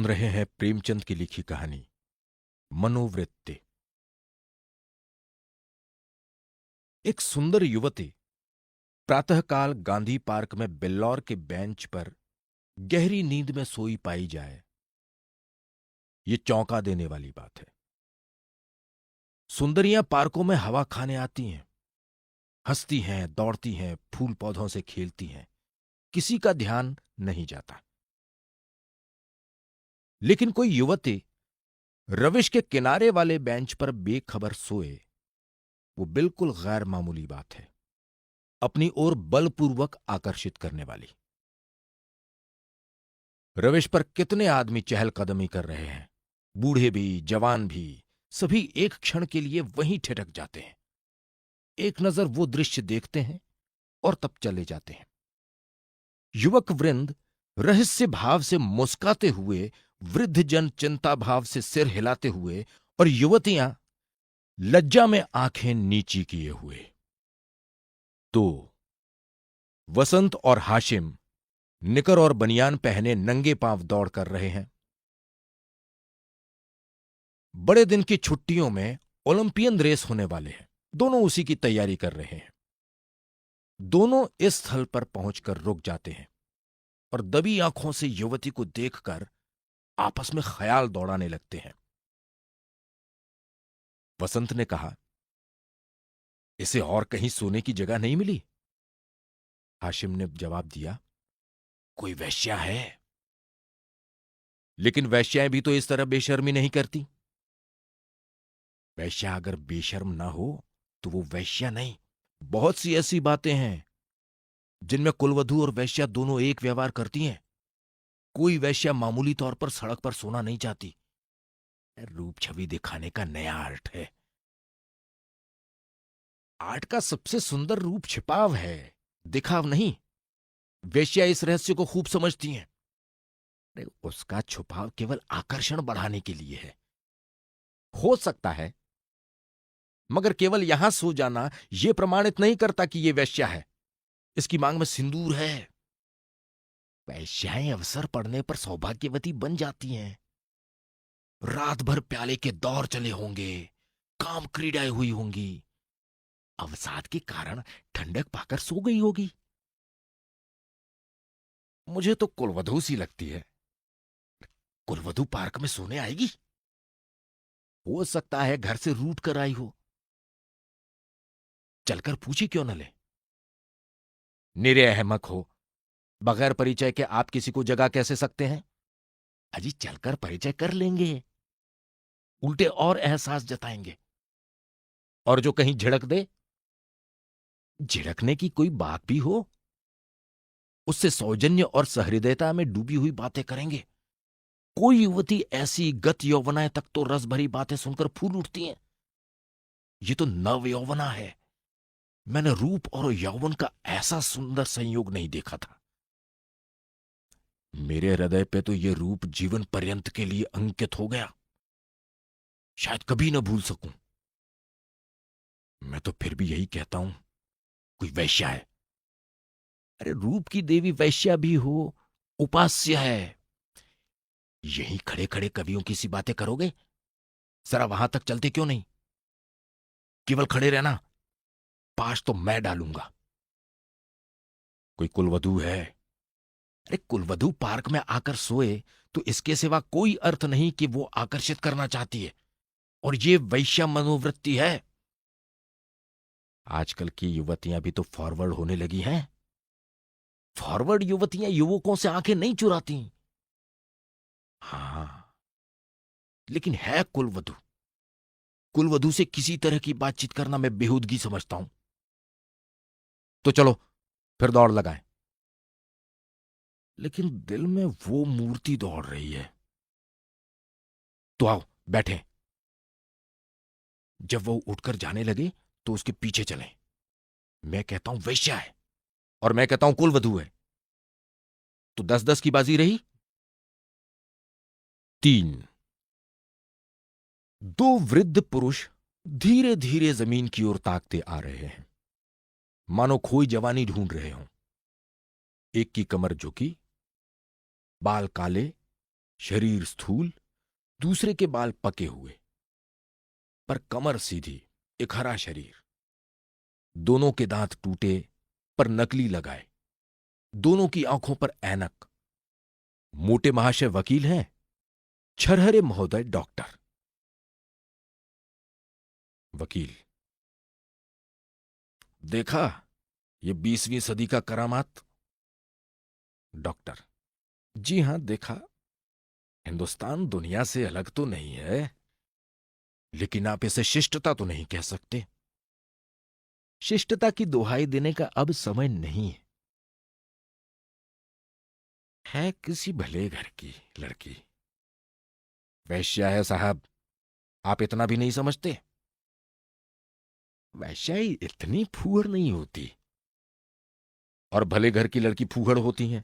सुन रहे हैं प्रेमचंद की लिखी कहानी मनोवृत्ति। एक सुंदर युवती प्रातःकाल गांधी पार्क में बिल्लौर के बेंच पर गहरी नींद में सोई पाई जाए, ये चौंका देने वाली बात है। सुंदरियां पार्कों में हवा खाने आती हैं, हंसती हैं, दौड़ती हैं, फूल पौधों से खेलती हैं, किसी का ध्यान नहीं जाता। लेकिन कोई युवती रविश के किनारे वाले बेंच पर बेखबर सोए, वो बिल्कुल गैर मामूली बात है, अपनी ओर बलपूर्वक आकर्षित करने वाली। रविश पर कितने आदमी चहलकदमी कर रहे हैं, बूढ़े भी जवान भी, सभी एक क्षण के लिए वहीं ठिठक जाते हैं। एक नजर वो दृश्य देखते हैं और तब चले जाते हैं। युवक वृंद रहस्य भाव से मुस्काते हुए, वृद्ध जन चिंता भाव से सिर हिलाते हुए, और युवतियां लज्जा में आंखें नीची किए हुए। तो वसंत और हाशिम निकर और बनियान पहने नंगे पांव दौड़ कर रहे हैं। बड़े दिन की छुट्टियों में ओलंपियन रेस होने वाले हैं, दोनों उसी की तैयारी कर रहे हैं। दोनों इस स्थल पर पहुंचकर रुक जाते हैं और दबी आंखों से युवती को देखकर आपस में ख्याल दौड़ाने लगते हैं। वसंत ने कहा, इसे और कहीं सोने की जगह नहीं मिली? हाशिम ने जवाब दिया, कोई वेश्या है। लेकिन वेश्याएं भी तो इस तरह बेशर्मी नहीं करती। वेश्या अगर बेशर्म ना हो तो वो वेश्या नहीं। बहुत सी ऐसी बातें हैं जिनमें कुलवधू और वेश्या दोनों एक व्यवहार करती हैं। कोई वेश्या मामूली तौर पर सड़क पर सोना नहीं चाहती। रूप छवि दिखाने का नया आर्ट है। आर्ट का सबसे सुंदर रूप छिपाव है, दिखाव नहीं। वेश्या इस रहस्य को खूब समझती हैं। अरे उसका छुपाव केवल आकर्षण बढ़ाने के लिए है। हो सकता है, मगर केवल यहां सो जाना यह प्रमाणित नहीं करता कि यह वेश्या है। इसकी मांग में सिंदूर है। वेश्याएं अवसर पड़ने पर सौभाग्यवती बन जाती हैं। रात भर प्याले के दौर चले होंगे, काम क्रीड़ाएं हुई होंगी, अवसाद के कारण ठंडक पाकर सो गई होगी। मुझे तो कुलवधू सी लगती है। कुलवधू पार्क में सोने आएगी? हो सकता है घर से रूठ कर आई हो। चलकर पूछी क्यों न ले? निरे अहमक हो, बगैर परिचय के आप किसी को जगा कैसे सकते हैं? अजी चलकर परिचय कर लेंगे, उल्टे और एहसास जताएंगे। और जो कहीं झिड़क दे, झिड़कने की कोई बात भी हो, उससे सौजन्य और सहृदयता में डूबी हुई बातें करेंगे। कोई युवती ऐसी गत यौवनाएं तक तो रस भरी बातें सुनकर फूल उठती हैं। ये तो नव यौवना है। मैंने रूप और यौवन का ऐसा सुंदर संयोग नहीं देखा था। मेरे हृदय पे तो यह रूप जीवन पर्यंत के लिए अंकित हो गया, शायद कभी न भूल सकूं। मैं तो फिर भी यही कहता हूं, कोई वैश्या है। अरे रूप की देवी वैश्या भी हो, उपास्य है। यहीं खड़े खड़े कवियों की सी बातें करोगे? जरा वहां तक चलते क्यों नहीं? केवल खड़े रहना, पाश तो मैं डालूंगा। कोई कुलवधू है? अरे कुलवधू पार्क में आकर सोए तो इसके सिवा कोई अर्थ नहीं कि वो आकर्षित करना चाहती है, और ये वैश्या मनोवृत्ति है। आजकल की युवतियां भी तो फॉरवर्ड होने लगी हैं। फॉरवर्ड युवतियां युवकों से आंखें नहीं चुराती। हां, लेकिन है कुलवधू। कुलवधू से किसी तरह की बातचीत करना मैं बेहूदगी समझता हूं। तो चलो फिर दौड़ लगाएं। लेकिन दिल में वो मूर्ति दौड़ रही है। तो आओ बैठें। जब वो उठकर जाने लगे तो उसके पीछे चलें। मैं कहता हूं वैश्या है और मैं कहता हूं कुलवधू है, तो 10-10 की बाजी रही। 3। दो वृद्ध पुरुष धीरे धीरे जमीन की ओर ताकते आ रहे हैं, मानो खोई जवानी ढूंढ रहे हों। एक की कमर झुकी, बाल काले, शरीर स्थूल, दूसरे के बाल पके हुए, पर कमर सीधी, एक हरा शरीर। दोनों के दांत टूटे पर नकली लगाए, दोनों की आंखों पर ऐनक। मोटे महाशय वकील हैं, छरहरे महोदय डॉक्टर। वकील: देखा ये 20वीं सदी का करामात? डॉक्टर: जी हां देखा। हिंदुस्तान दुनिया से अलग तो नहीं है, लेकिन आप इसे शिष्टता तो नहीं कह सकते। शिष्टता की दुहाई देने का अब समय नहीं है किसी भले घर की लड़की। वैश्या है साहब, आप इतना भी नहीं समझते? वैश्याई इतनी फूहड़ नहीं होती, और भले घर की लड़की फूहड़ होती हैं।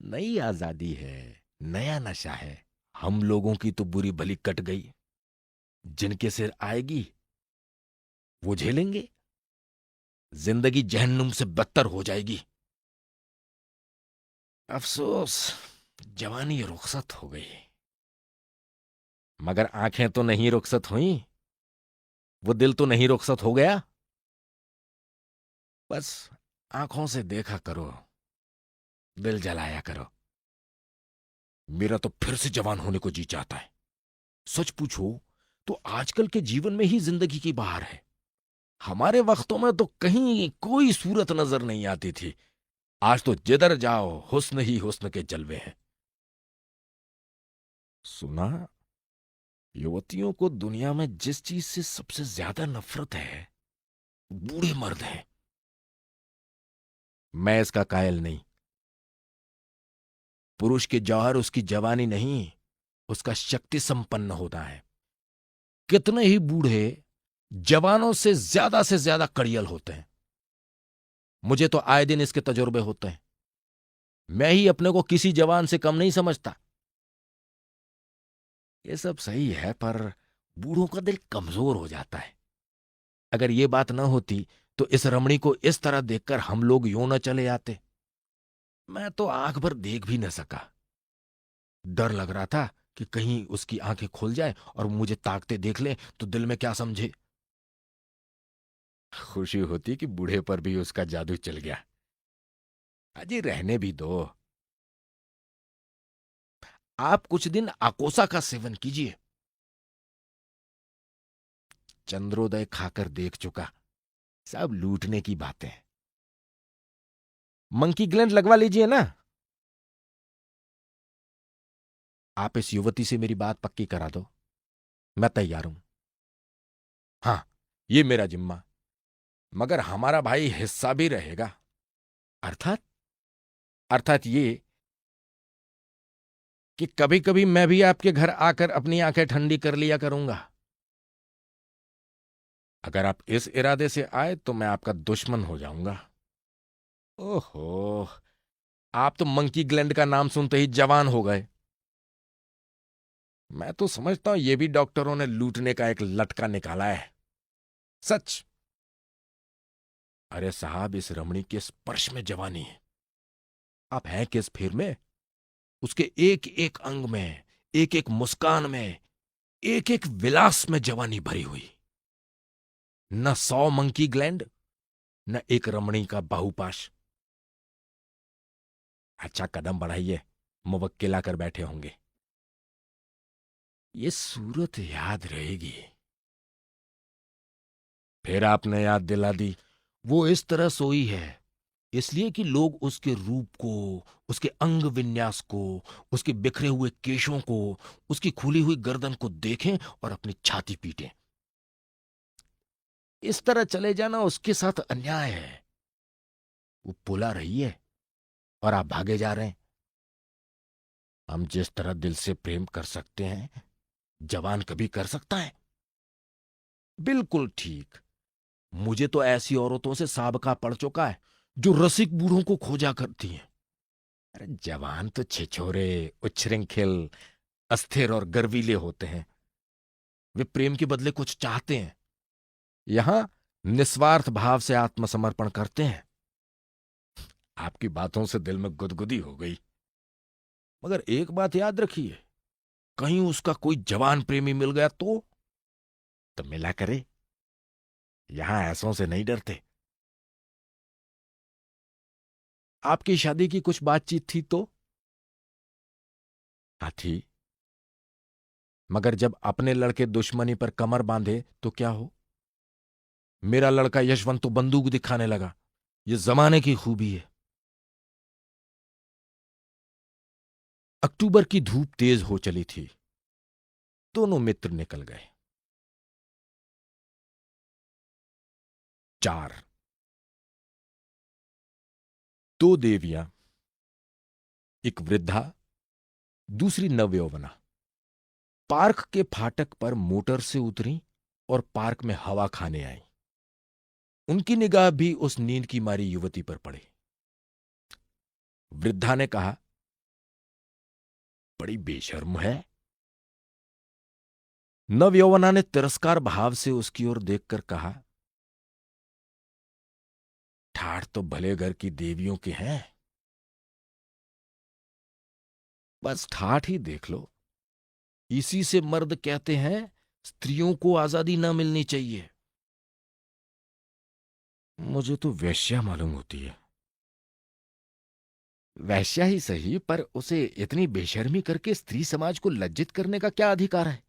नई आजादी है, नया नशा है। हम लोगों की तो बुरी भली कट गई। जिनके सिर आएगी वो झेलेंगे, जिंदगी जहन्नुम से बदतर हो जाएगी। अफसोस, जवानी रुखसत हो गई। मगर आंखें तो नहीं रुखसत हुई, वो दिल तो नहीं रुखसत हो गया। बस आंखों से देखा करो, दिल जलाया करो। मेरा तो फिर से जवान होने को जी चाहता है। सच पूछो तो आजकल के जीवन में ही जिंदगी की बहार है। हमारे वक्तों में तो कहीं कोई सूरत नजर नहीं आती थी। आज तो जिधर जाओ हुस्न ही हुस्न के जलवे हैं। सुना, युवतियों को दुनिया में जिस चीज से सबसे ज्यादा नफरत है, बूढ़े मर्द हैं। मैं इसका कायल नहीं। पुरुष के जौहर उसकी जवानी नहीं, उसका शक्ति संपन्न होता है। कितने ही बूढ़े जवानों से ज्यादा कड़ियल होते हैं। मुझे तो आए दिन इसके तजुर्बे होते हैं। मैं ही अपने को किसी जवान से कम नहीं समझता। ये सब सही है, पर बूढ़ों का दिल कमजोर हो जाता है। अगर ये बात न होती तो इस रमणी को इस तरह देखकर हम लोग यूं न चले आते। मैं तो आंख भर देख भी न सका। डर लग रहा था कि कहीं उसकी आंखें खुल जाए और मुझे ताकते देख ले तो दिल में क्या समझे। खुशी होती कि बूढ़े पर भी उसका जादू चल गया। अजी रहने भी दो। आप कुछ दिन आकोसा का सेवन कीजिए। चंद्रोदय खाकर देख चुका, सब लूटने की बातें। मंकी ग्लैंड लगवा लीजिए ना। आप इस युवती से मेरी बात पक्की करा दो, मैं तैयार हूं। हां, ये मेरा जिम्मा। मगर हमारा भाई हिस्सा भी रहेगा। अर्थात? अर्थात ये कि कभी कभी मैं भी आपके घर आकर अपनी आंखें ठंडी कर लिया करूंगा। अगर आप इस इरादे से आए तो मैं आपका दुश्मन हो जाऊंगा। ओहो, आप तो मंकी ग्लैंड का नाम सुनते ही जवान हो गए। मैं तो समझता हूं ये भी डॉक्टरों ने लूटने का एक लटका निकाला है। सच। अरे साहब, इस रमणी के स्पर्श में जवानी है। आप हैं किस फिर में? उसके एक एक अंग में, एक एक मुस्कान में, एक एक विलास में जवानी भरी हुई। न 100 मंकी ग्लैंड, न एक रमणी का बाहुपाश। अच्छा, कदम बढ़ाइए, मुवक्किल आकर बैठे होंगे। ये सूरत याद रहेगी। फिर आपने याद दिला दी। वो इस तरह सोई है इसलिए कि लोग उसके रूप को, उसके अंग विन्यास को, उसके बिखरे हुए केशों को, उसकी खुली हुई गर्दन को देखें और अपनी छाती पीटें। इस तरह चले जाना उसके साथ अन्याय है। वो पुला रही है और आप भागे जा रहे हैं। हम जिस तरह दिल से प्रेम कर सकते हैं, जवान कभी कर सकता है? बिल्कुल ठीक। मुझे तो ऐसी औरतों से साबका पड़ चुका है जो रसिक बूढ़ों को खोजा करती हैं। अरे जवान तो छिछोरे, उच्छृंखल, अस्थिर और गर्वीले होते हैं। वे प्रेम के बदले कुछ चाहते हैं। यहां निस्वार्थ भाव से आत्मसमर्पण करते हैं। आपकी बातों से दिल में गुदगुदी हो गई। मगर एक बात याद रखिए, कहीं उसका कोई जवान प्रेमी मिल गया तो मिला करे। यहां ऐसों से नहीं डरते। आपकी शादी की कुछ बातचीत थी तो? हाँ थी, मगर जब अपने लड़के दुश्मनी पर कमर बांधे तो क्या हो? मेरा लड़का यशवंत तो बंदूक दिखाने लगा। ये जमाने की खूबी है। अक्टूबर की धूप तेज हो चली थी। दोनों मित्र निकल गए। 4 दो देवियां, एक वृद्धा, दूसरी नवयौवना, पार्क के फाटक पर मोटर से उतरी और पार्क में हवा खाने आई। उनकी निगाह भी उस नींद की मारी युवती पर पड़ी। वृद्धा ने कहा, बड़ी बेशर्म है। नवयौवना ने तिरस्कार भाव से उसकी ओर देखकर कहा, ठाठ तो भले घर की देवियों के हैं। बस ठाठ ही देख लो। इसी से मर्द कहते हैं स्त्रियों को आजादी न मिलनी चाहिए। मुझे तो वेश्या मालूम होती है। वैश्या ही सही, पर उसे इतनी बेशर्मी करके स्त्री समाज को लज्जित करने का क्या अधिकार है?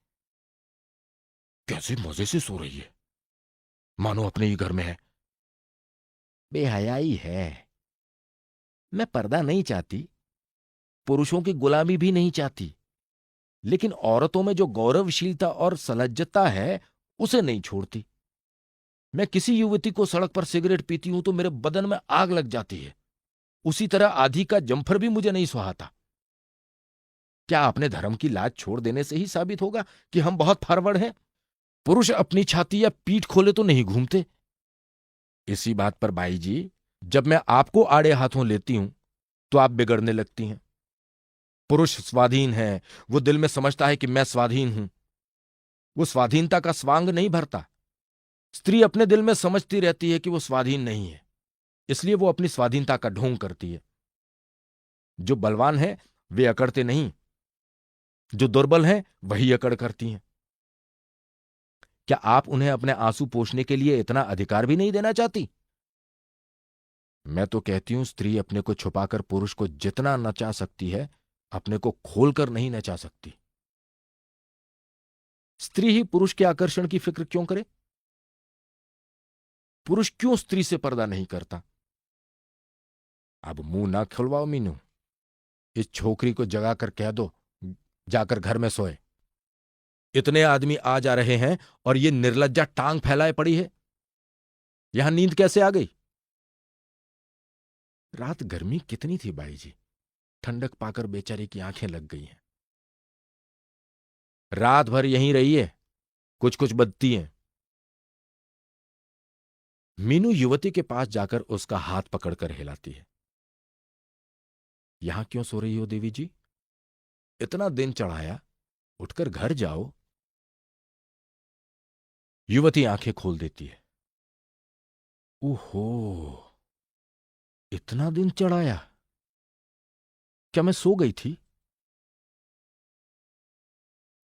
कैसे मजे से सो रही है, मानो अपने ही घर में है। बेहयाई है। मैं पर्दा नहीं चाहती, पुरुषों की गुलामी भी नहीं चाहती, लेकिन औरतों में जो गौरवशीलता और सलज्जता है उसे नहीं छोड़ती। मैं किसी युवती को सड़क पर सिगरेट पीती हूं तो मेरे बदन में आग लग जाती है। उसी तरह आधी का जम्फर भी मुझे नहीं सुहाता। क्या अपने धर्म की लाज छोड़ देने से ही साबित होगा कि हम बहुत फॉरवर्ड हैं? पुरुष अपनी छाती या पीठ खोले तो नहीं घूमते। इसी बात पर बाई जी, जब मैं आपको आड़े हाथों लेती हूं तो आप बिगड़ने लगती हैं। पुरुष स्वाधीन है, वो दिल में समझता है कि मैं स्वाधीन हूं। वो स्वाधीनता का स्वांग नहीं भरता। स्त्री अपने दिल में समझती रहती है कि वो स्वाधीन नहीं है, इसलिए वो अपनी स्वाधीनता का ढोंग करती है। जो बलवान है वे अकड़ते नहीं, जो दुर्बल हैं वही अकड़ करती हैं। क्या आप उन्हें अपने आंसू पोंछने के लिए इतना अधिकार भी नहीं देना चाहती? मैं तो कहती हूं स्त्री अपने को छुपाकर पुरुष को जितना नचा सकती है, अपने को खोलकर नहीं नचा सकती। स्त्री ही पुरुष के आकर्षण की फिक्र क्यों करे? पुरुष क्यों स्त्री से पर्दा नहीं करता? अब मुंह ना खुलवाओ मीनू। इस छोकरी को जगाकर कह दो जाकर घर में सोए। इतने आदमी आ जा रहे हैं और ये निर्लज्जा टांग फैलाए पड़ी है। यहां नींद कैसे आ गई? रात गर्मी कितनी थी बाई जी, ठंडक पाकर बेचारी की आंखें लग गई हैं। रात भर यहीं रही है, कुछ कुछ बदती हैं। मीनू युवती के पास जाकर उसका हाथ पकड़कर हिलाती है। यहां क्यों सो रही हो देवी जी? इतना दिन चढ़ाया, उठकर घर जाओ। युवती आंखें खोल देती है। ओहो, इतना दिन चढ़ाया? क्या मैं सो गई थी?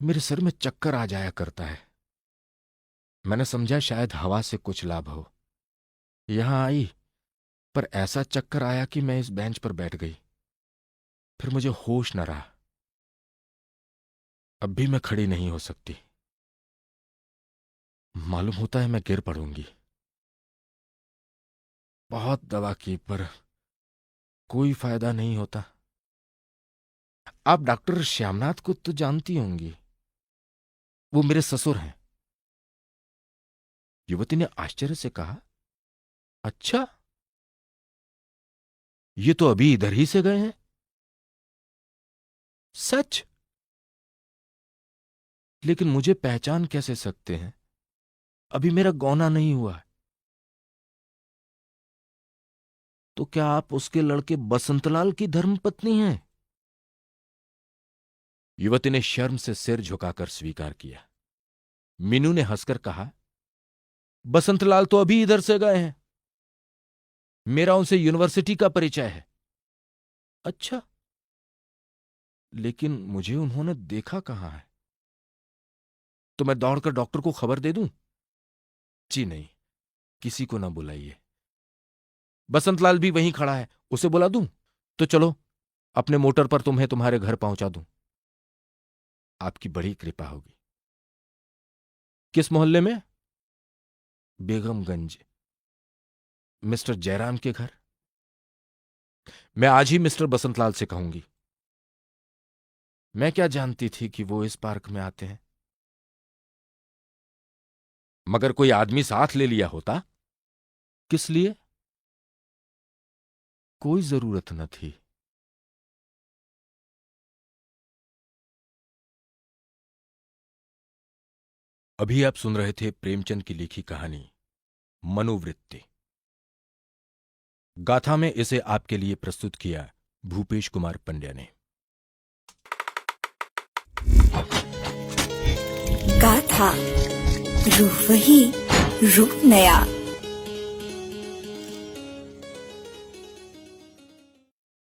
मेरे सिर में चक्कर आ जाया करता है। मैंने समझा शायद हवा से कुछ लाभ हो। यहां आई, पर ऐसा चक्कर आया कि मैं इस बेंच पर बैठ गई। फिर मुझे होश न रहा। अब भी मैं खड़ी नहीं हो सकती। मालूम होता है मैं गिर पड़ूंगी। बहुत दवा की पर कोई फायदा नहीं होता। आप डॉक्टर श्यामनाथ को तो जानती होंगी, वो मेरे ससुर हैं। युवती ने आश्चर्य से कहा, अच्छा, ये तो अभी इधर ही से गए हैं। सच? लेकिन मुझे पहचान कैसे सकते हैं? अभी मेरा गौना नहीं हुआ है। तो क्या आप उसके लड़के बसंतलाल की धर्मपत्नी हैं? युवती ने शर्म से सिर झुकाकर स्वीकार किया। मीनू ने हंसकर कहा, बसंतलाल तो अभी इधर से गए हैं। मेरा उनसे यूनिवर्सिटी का परिचय है। अच्छा, लेकिन मुझे उन्होंने देखा कहाँ है? तो मैं दौड़कर डॉक्टर को खबर दे दूं? जी नहीं, किसी को ना बुलाइए। बसंतलाल भी वहीं खड़ा है, उसे बुला दूं? तो चलो, अपने मोटर पर तुम्हें तुम्हारे घर पहुंचा दूं। आपकी बड़ी कृपा होगी। किस मोहल्ले में? बेगमगंज। मिस्टर जयराम के घर? मैं आज ही मिस्टर बसंतलाल से कहूंगी। मैं क्या जानती थी कि वो इस पार्क में आते हैं। मगर कोई आदमी साथ ले लिया होता। किस लिए? कोई जरूरत न थी। अभी आप सुन रहे थे प्रेमचंद की लिखी कहानी मनोवृत्ति। गाथा में इसे आपके लिए प्रस्तुत किया भूपेश कुमार पंड्या ने। गाथा, रूह वही, रूप नया।